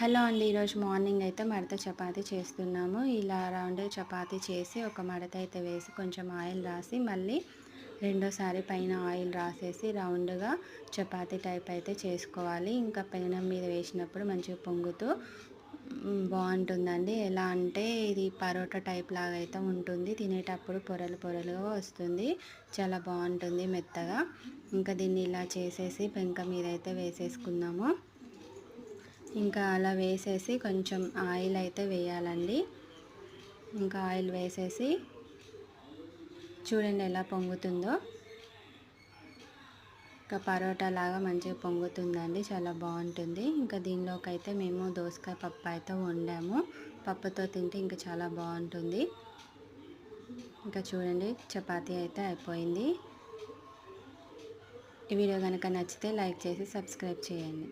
Hello అండి. ఈరోజు morning అయితే మడత చపాతీ చేస్తున్నాము. ఇలా రౌండ్ చపాతీ చేసి ఒక మడత అయితే వేసి కొంచెం ఆయిల్ రాసి మళ్ళీ రెండోసారి పైన ఆయిల్ రాసేసి రౌండ్గా చపాతీ టైప్ అయితే చేసుకోవాలి. ఇంకా పెనం మీద వేసినప్పుడు మంచిగా పొంగుతూ బాగుంటుందండి. ఎలా అంటే ఇది పరోటా టైప్ లాగా అయితే ఉంటుంది. తినేటప్పుడు పొరలు పొరలుగా వస్తుంది. చాలా బాగుంటుంది మెత్తగా. ఇంకా దీన్ని ఇలా చేసేసి పెంక మీద అయితే వేసేసుకుందాము. ఇంకా అలా వేసేసి కొంచెం ఆయిల్ అయితే వేయాలండి. ఇంకా ఆయిల్ వేసేసి చూడండి ఎలా పొంగుతుందో. ఇంకా పరోటా లాగా మంచిగా పొంగుతుందండి, చాలా బాగుంటుంది. ఇంకా దీనిలోకి అయితే మేము దోసకాయ పప్పు అయితే వండాము. పప్పుతో తింటే ఇంకా చాలా బాగుంటుంది. ఇంకా చూడండి చపాతీ అయితే అయిపోయింది. ఈ వీడియో కనుక నచ్చితే లైక్ చేసి సబ్స్క్రైబ్ చేయండి.